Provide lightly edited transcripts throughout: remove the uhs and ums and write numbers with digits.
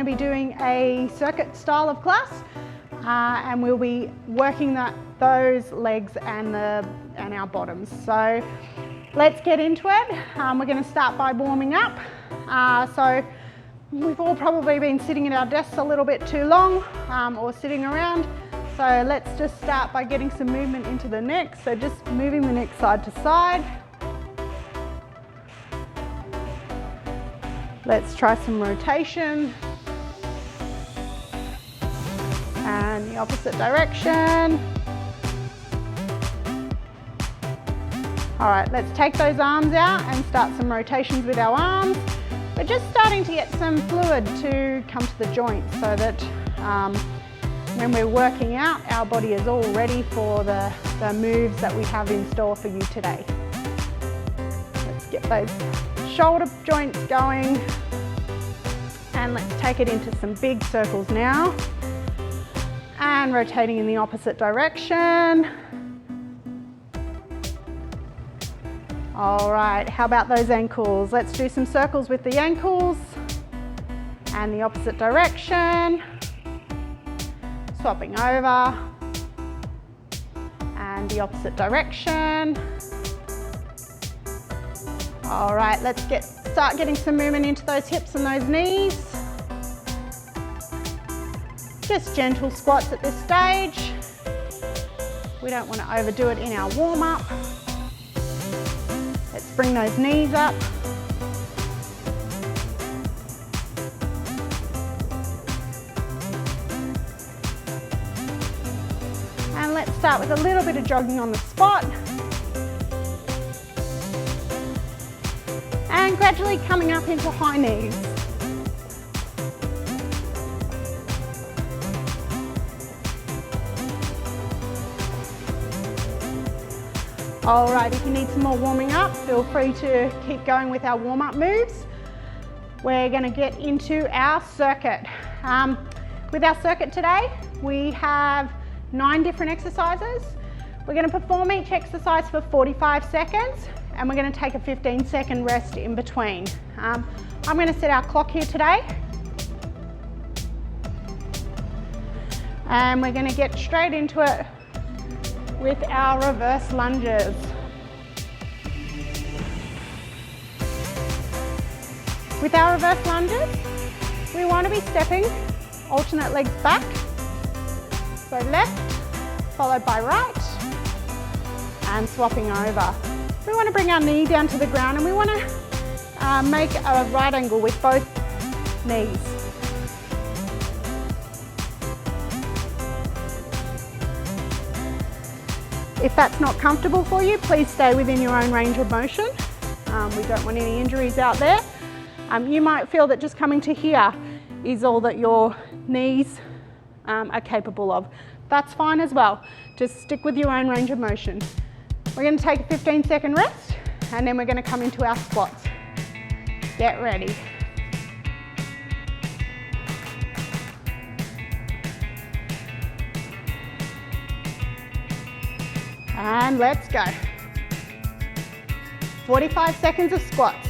be doing a circuit style of class, and we'll be working those legs and our bottoms. So let's get into it. We're going to start by warming up. So we've all probably been sitting at our desks a little bit too long, or sitting around. So let's just start by getting some movement into the neck. So just moving the neck side to side. Let's try some rotation. And the opposite direction. All right, let's take those arms out and start some rotations with our arms. We're just starting to get some fluid to come to the joints so that when we're working out, our body is all ready for the moves that we have in store for you today. Let's get those shoulder joints going. And let's take it into some big circles now. And rotating in the opposite direction. All right, how about those ankles? Let's do some circles with the ankles and the opposite direction. Swapping over and the opposite direction. All right, let's start getting some movement into those hips and those knees. Just gentle squats at this stage. We don't want to overdo it in our warm-up. Let's bring those knees up. And let's start with a little bit of jogging on the spot. And gradually coming up into high knees. All right, if you need some more warming up, feel free to keep going with our warm-up moves. We're going to get into our circuit. With our circuit today, we have 9 different exercises. We're going to perform each exercise for 45 seconds, and we're going to take a 15-second rest in between. I'm going to set our clock here today. And we're going to get straight into it with our reverse lunges. With our reverse lunges, we want to be stepping alternate legs back. So left, followed by right, and swapping over. We want to bring our knee down to the ground, and we want to make a right angle with both knees. If that's not comfortable for you, please stay within your own range of motion. We don't want any injuries out there. You might feel that just coming to here is all that your knees are capable of. That's fine as well. Just stick with your own range of motion. We're going to take a 15-second rest, and then we're going to come into our squats. Get ready. And let's go. 45 seconds of squats.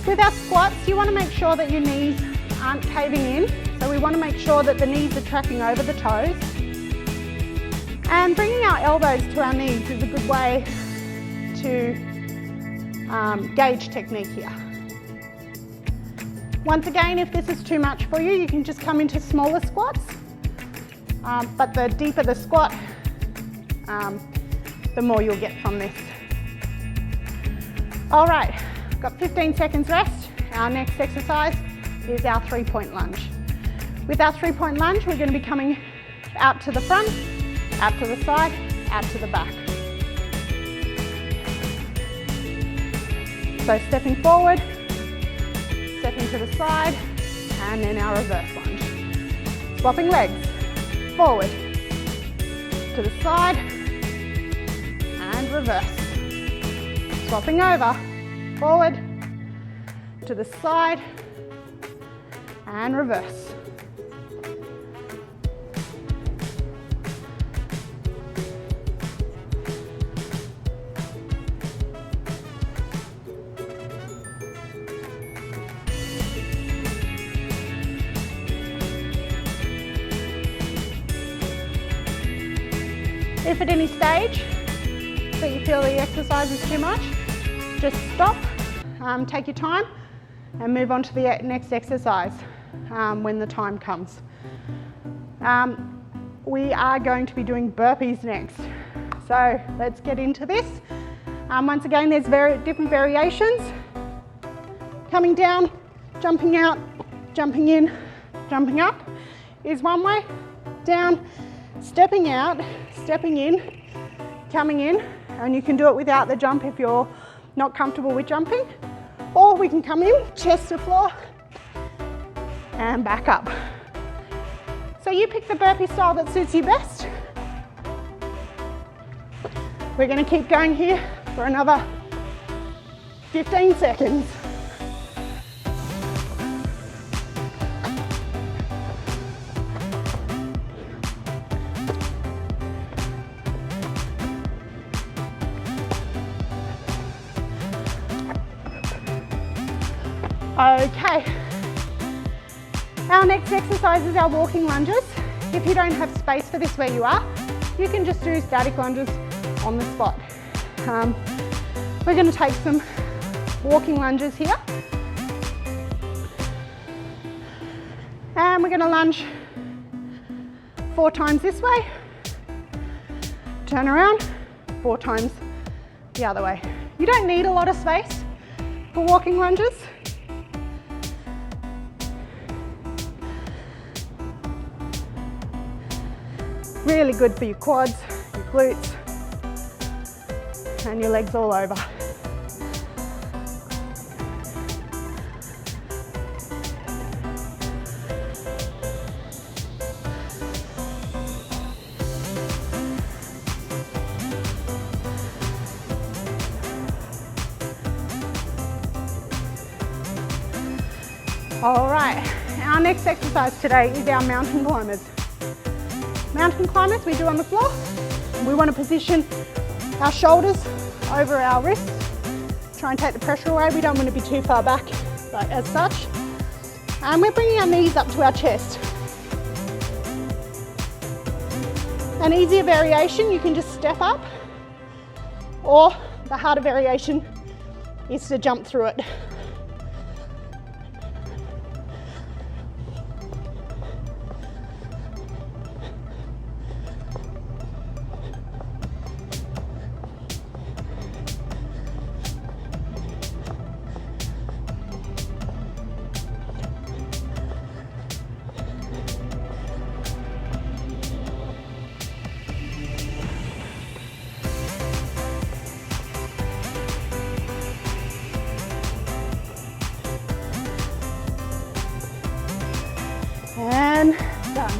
With our squats, you want to make sure that your knees aren't caving in. So we want to make sure that the knees are tracking over the toes. And bringing our elbows to our knees is a good way to gauge technique here. Once again, if this is too much for you, you can just come into smaller squats. But the deeper the squat, the more you'll get from this. All right, got 15 seconds rest. Our next exercise is our 3-point lunge. With our 3-point lunge, we're going to be coming out to the front, out to the side, out to the back. So stepping forward, stepping to the side, and then our reverse lunge. Swapping legs, forward, to the side, and reverse. Swapping over, forward, to the side, and reverse. If at any stage that you feel the exercise is too much, just stop, take your time and move on to the next exercise when the time comes. We are going to be doing burpees next. So let's get into this. Once again, there's different variations. Coming down, jumping out, jumping in, jumping up is one way. Down, stepping out, stepping in, coming in, and you can do it without the jump if you're not comfortable with jumping. Or we can come in, chest to floor, and back up. So you pick the burpee style that suits you best. We're going to keep going here for another 15 seconds. Okay, our next exercise is our walking lunges. If you don't have space for this where you are, you can just do static lunges on the spot. We're going to take some walking lunges here. And we're going to lunge 4 times this way, turn around, 4 times the other way. You don't need a lot of space for walking lunges. Really good for your quads, your glutes, and your legs all over. All right, our next exercise today is our mountain climbers. Mountain climbers we do on the floor. We want to position our shoulders over our wrists, try and take the pressure away. We don't want to be too far back as such. And we're bringing our knees up to our chest. An easier variation, you can just step up, or the harder variation is to jump through it. And done.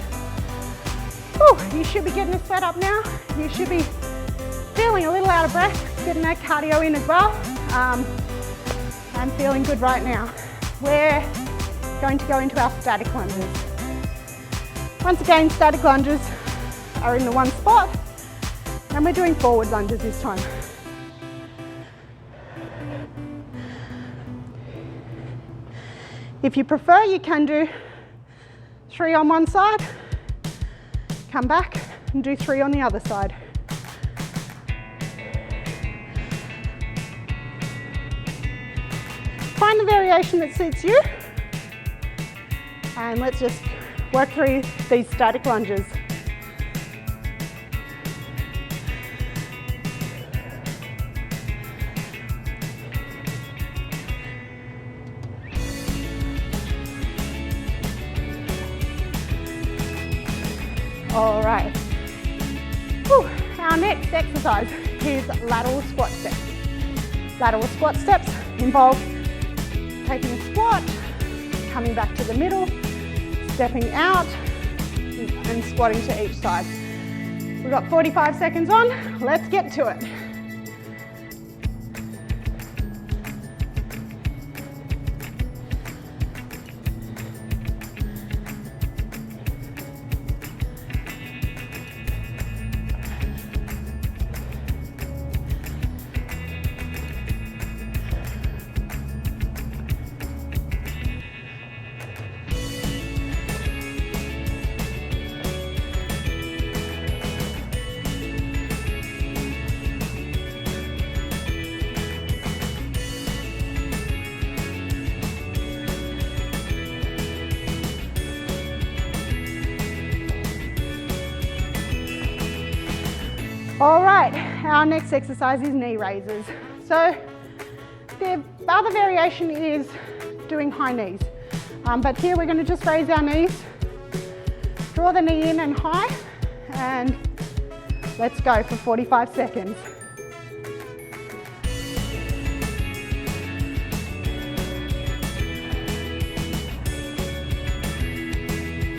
Whew, you should be getting the sweat up now. You should be feeling a little out of breath, getting that cardio in as well. I'm feeling good right now. We're going to go into our static lunges. Once again, static lunges are in the one spot, and we're doing forward lunges this time. If you prefer, you can do 3 on one side, come back and do 3 on the other side. Find the variation that suits you, and let's just work through these static lunges. All right. Whew. Our next exercise is lateral squat steps. Lateral squat steps involve taking a squat, coming back to the middle, stepping out, and squatting to each side. We've got 45 seconds on. Let's get to it. All right, our next exercise is knee raises. So the other variation is doing high knees, but here we're going to just raise our knees, draw the knee in and high, and let's go for 45 seconds.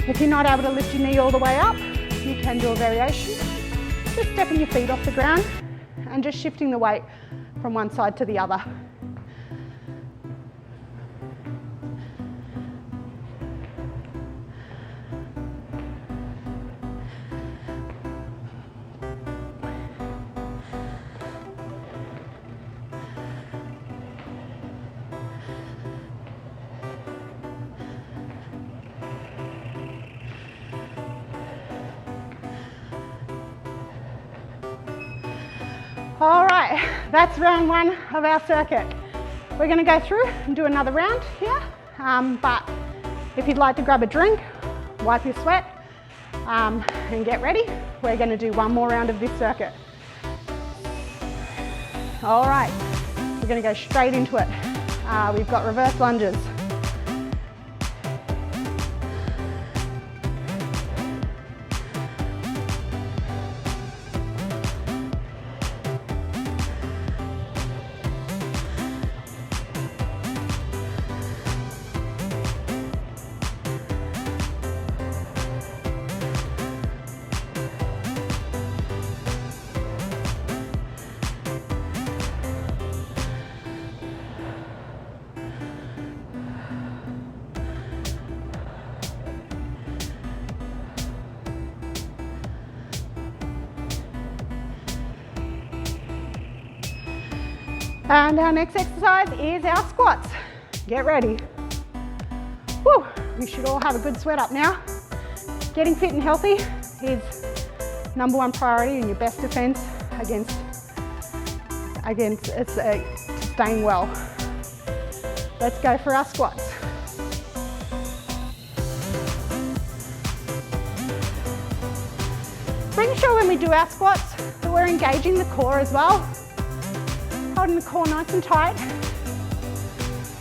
If you're not able to lift your knee all the way up, you can do a variation. Just stepping your feet off the ground and just shifting the weight from one side to the other. All right, that's round one of our circuit. We're going to go through and do another round here, but if you'd like to grab a drink, wipe your sweat, and get ready, we're going to do one more round of this circuit. All right, we're going to go straight into it. We've got reverse lunges. And our next exercise is our squats. Get ready. Woo, we should all have a good sweat up now. Getting fit and healthy is #1 priority and your best defense against staying well. Let's go for our squats. Making sure when we do our squats that we're engaging the core as well. Holding the core nice and tight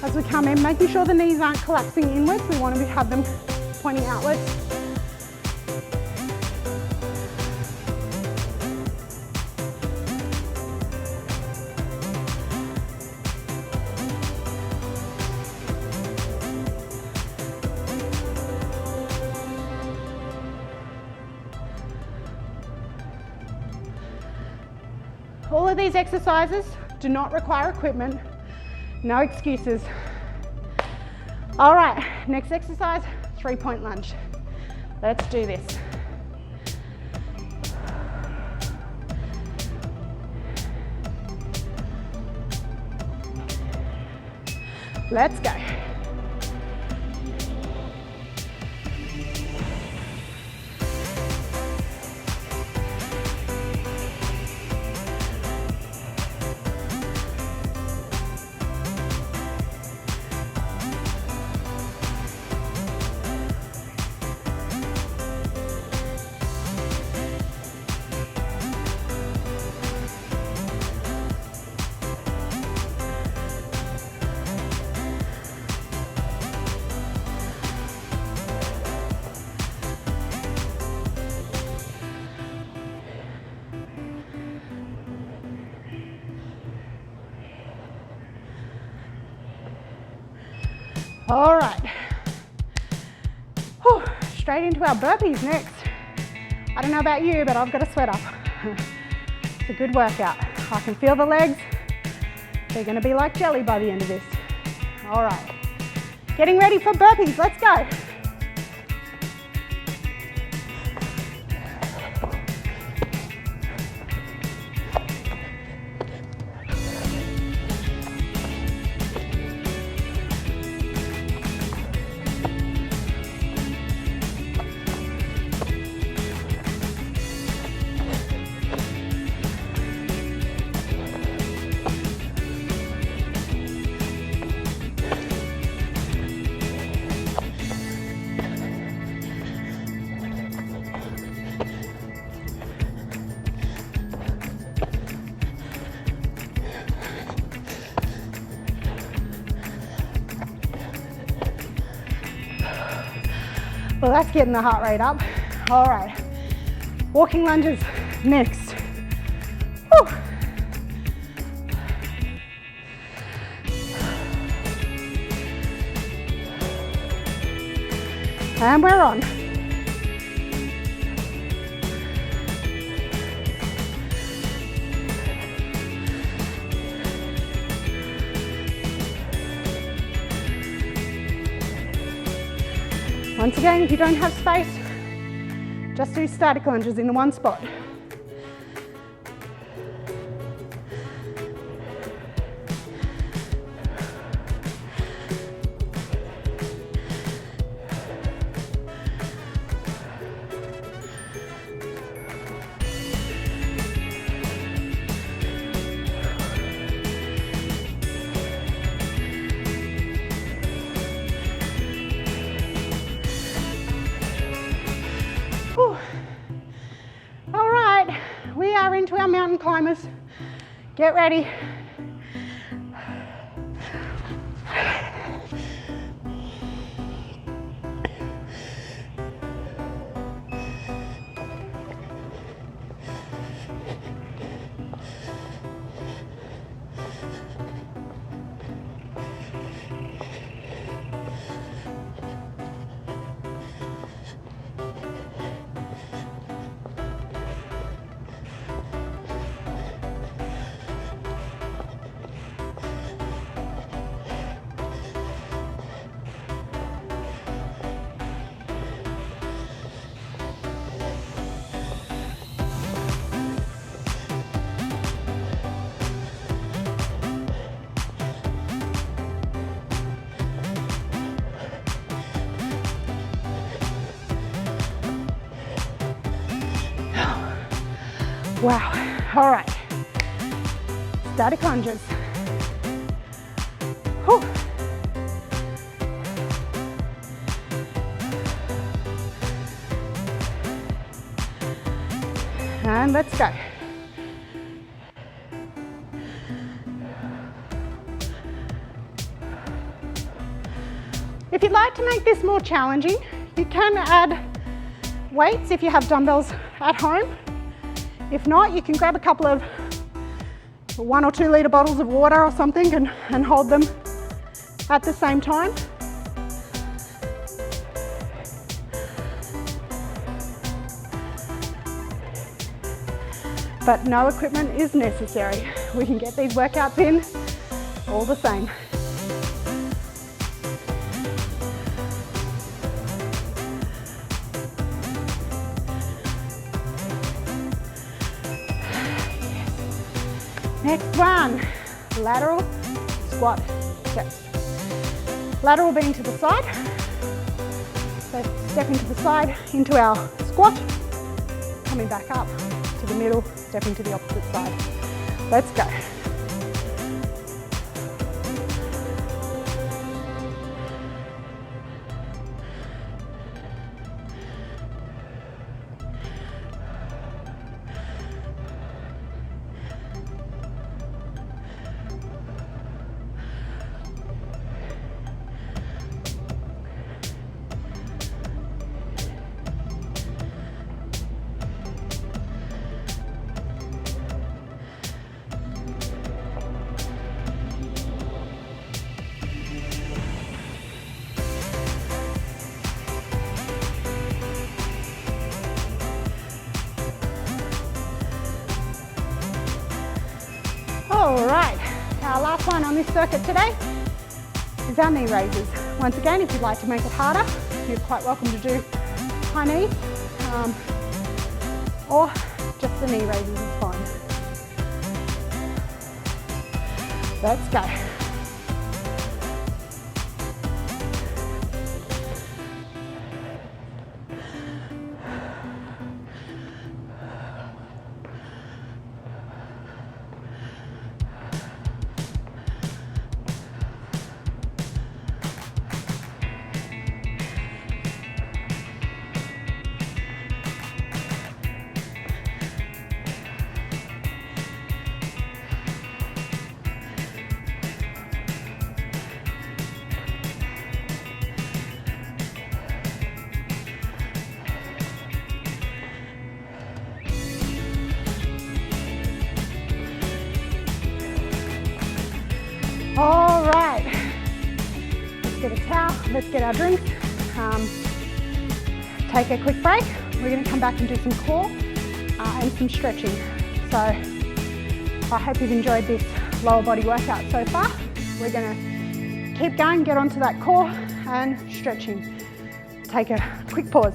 as we come in, making sure the knees aren't collapsing inwards. We want to have them pointing outwards. All of these exercises do not require equipment, no excuses. All right, next exercise, 3-point lunge. Let's do this. Let's go. All right, whew, straight into our burpees next. I don't know about you, but I've got a sweat up. It's a good workout. I can feel the legs. They're gonna be like jelly by the end of this. All right, getting ready for burpees, let's go. Well, that's getting the heart rate up. All right, walking lunges next. Whew. And we're on. Once again, if you don't have space, just do static lunges in the one spot. All right, we are into our mountain climbers. Get ready. Wow, all right, static lunges. Whew. And let's go. If you'd like to make this more challenging, you can add weights if you have dumbbells at home. If not, you can grab a couple of 1 or 2 litre bottles of water or something and hold them at the same time. But no equipment is necessary. We can get these workouts in all the same. Next one, lateral squat steps. Lateral being to the side. So stepping to the side into our squat, coming back up to the middle, stepping to the opposite side. Let's go. All right, our last one on this circuit today is our knee raises. Once again, if you'd like to make it harder, you're quite welcome to do high knees, or just the knee raises is fine. Let's go. All right, let's get a towel, let's get our drinks, take a quick break. We're going to come back and do some core and some stretching. So I hope you've enjoyed this lower body workout so far. We're going to keep going, get onto that core and stretching. Take a quick pause.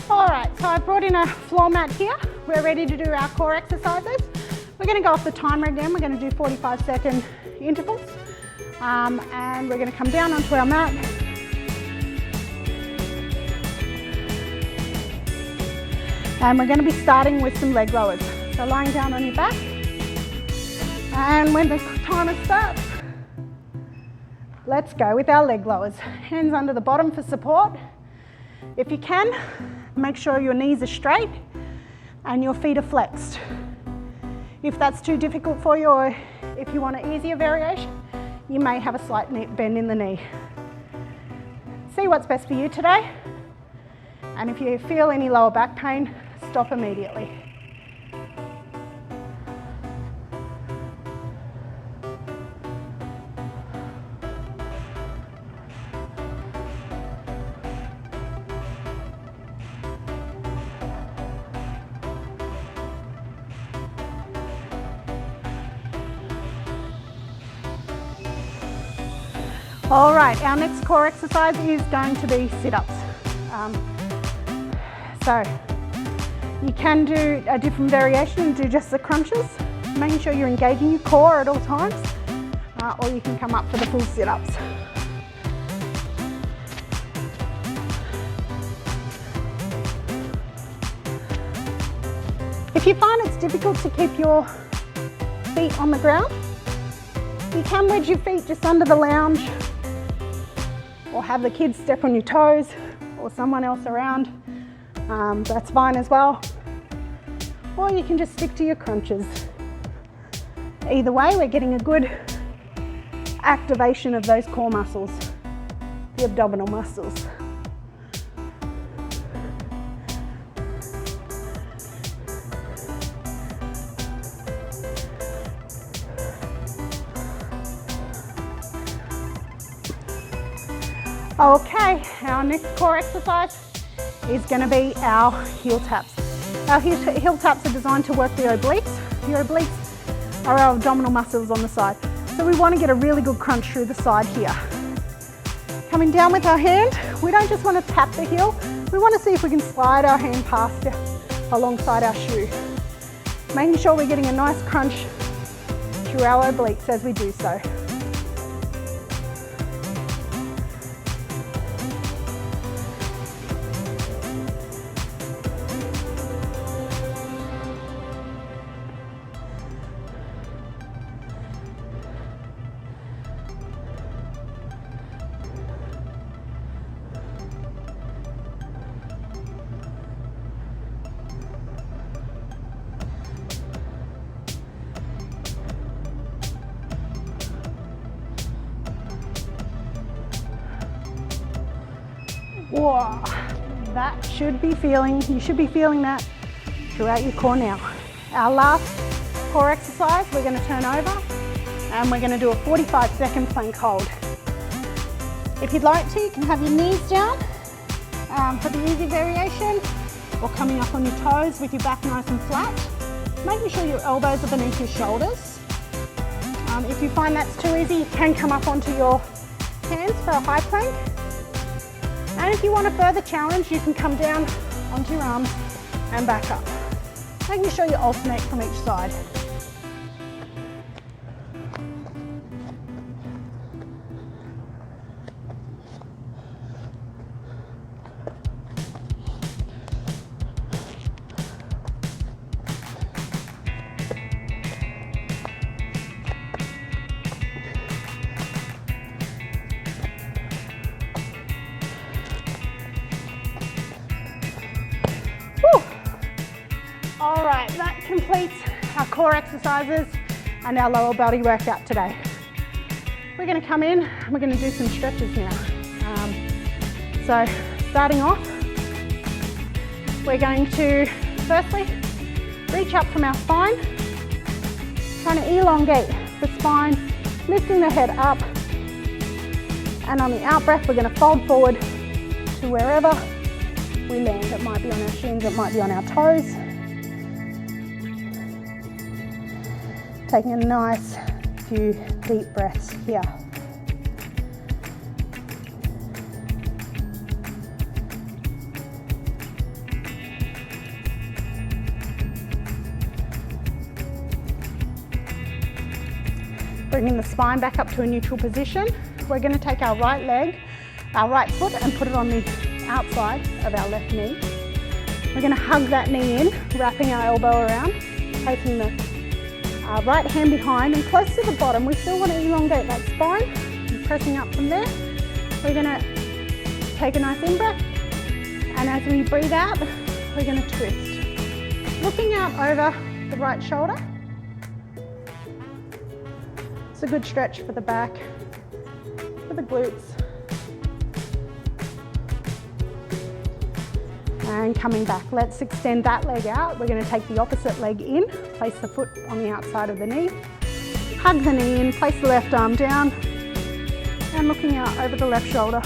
Alright, so I've brought in a floor mat here. We're ready to do our core exercises. We're going to go off the timer again. We're going to do 45-second intervals. And we're going to come down onto our mat. And we're going to be starting with some leg lowers. So lying down on your back. And when the timer starts, let's go with our leg lowers. Hands under the bottom for support. If you can, make sure your knees are straight and your feet are flexed. If that's too difficult for you, or if you want an easier variation, you may have a slight bend in the knee. See what's best for you today. And if you feel any lower back pain, stop immediately. All right, our next core exercise is going to be sit-ups. So you can do a different variation and do just the crunches, making sure you're engaging your core at all times, or you can come up for the full sit-ups. If you find it's difficult to keep your feet on the ground, you can wedge your feet just under the lounge, or have the kids step on your toes, or someone else around. That's fine as well. Or you can just stick to your crunches. Either way, we're getting a good activation of those core muscles, the abdominal muscles. Okay, our next core exercise is going to be our heel taps. Our heel taps are designed to work the obliques. The obliques are our abdominal muscles on the side. So we want to get a really good crunch through the side here. Coming down with our hand, we don't just want to tap the heel, we want to see if we can slide our hand past alongside our shoe. Making sure we're getting a nice crunch through our obliques as we do so. Whoa, that should be you should be feeling that throughout your core now. Our last core exercise, we're going to turn over and we're going to do a 45-second plank hold. If you'd like to, you can have your knees down for the easy variation, or coming up on your toes with your back nice and flat, making sure your elbows are beneath your shoulders. If you find that's too easy, you can come up onto your hands for a high plank. And if you want a further challenge, you can come down onto your arms and back up, making sure you alternate from each side. completes our core exercises and our lower body workout today. We're going to come in and we're going to do some stretches now. So starting off, we're going to firstly reach up from our spine, trying to elongate the spine, lifting the head up, and on the out breath we're going to fold forward to wherever we land. It might be on our shins, it might be on our toes. Taking a nice few deep breaths here. Bringing the spine back up to a neutral position. We're going to take our right leg, our right foot, and put it on the outside of our left knee. We're going to hug that knee in, wrapping our elbow around, placing the right hand behind and close to the bottom. We still want to elongate that spine and pressing up from there. We're going to take a nice in-breath, and as we breathe out, we're going to twist. Looking out over the right shoulder. It's a good stretch for the back, for the glutes. And coming back, let's extend that leg out. We're going to take the opposite leg in, place the foot on the outside of the knee, hug the knee in, place the left arm down, and looking out over the left shoulder.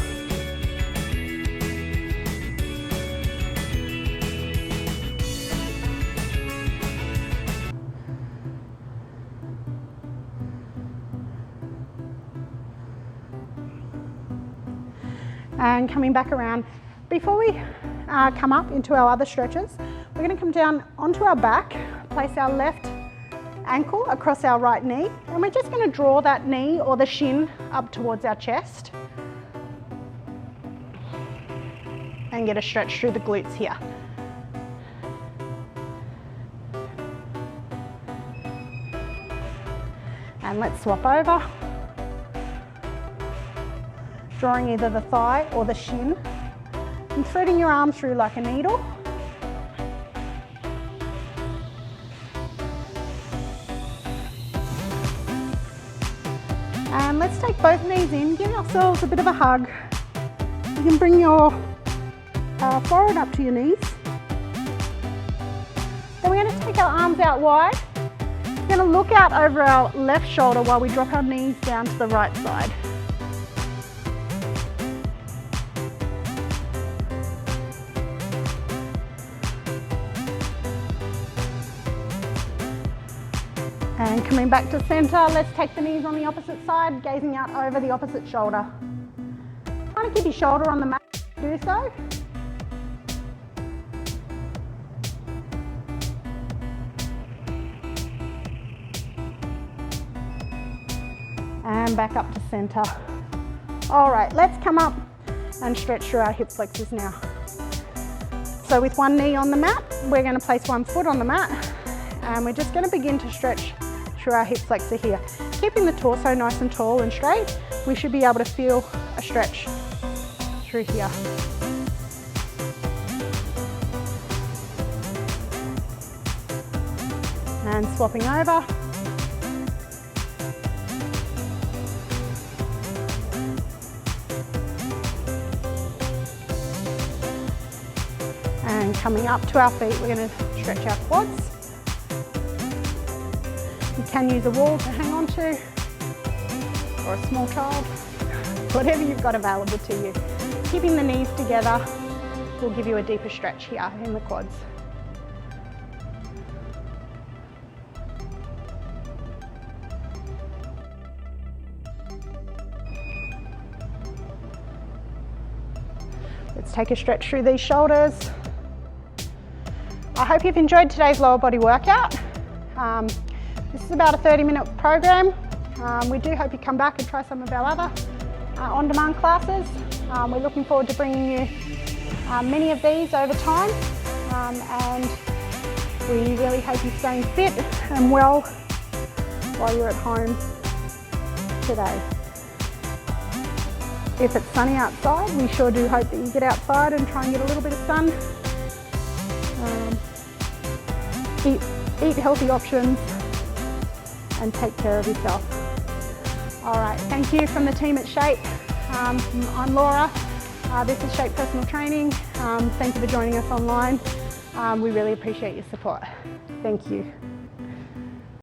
And coming back around. Before we come up into our other stretches, we're going to come down onto our back, place our left ankle across our right knee, and we're just going to draw that knee or the shin up towards our chest and get a stretch through the glutes here. And let's swap over, drawing either the thigh or the shin and threading your arm through like a needle. And let's take both knees in, give ourselves a bit of a hug. You can bring your forehead up to your knees. Then we're going to take our arms out wide. We're going to look out over our left shoulder while we drop our knees down to the right side. And coming back to center, let's take the knees on the opposite side, gazing out over the opposite shoulder. Trying to keep your shoulder on the mat, do so. And back up to center. All right, let's come up and stretch through our hip flexors now. So with one knee on the mat, we're going to place one foot on the mat, and we're just going to begin to stretch through our hip flexor here. Keeping the torso nice and tall and straight, we should be able to feel a stretch through here. And swapping over. And coming up to our feet, we're going to stretch our quads. You can use a wall to hang on to, or a small child, whatever you've got available to you. Keeping the knees together will give you a deeper stretch here in the quads. Let's take a stretch through these shoulders. I hope you've enjoyed today's lower body workout. This is about a 30-minute program. We do hope you come back and try some of our other on-demand classes. We're looking forward to bringing you many of these over time, and we really hope you're staying fit and well while you're at home today. If it's sunny outside, we sure do hope that you get outside and try and get a little bit of sun. eat healthy options, and take care of yourself. All right, thank you from the team at Shape. I'm Laura. This is Shape Personal Training. Thank you for joining us online. We really appreciate your support. Thank you.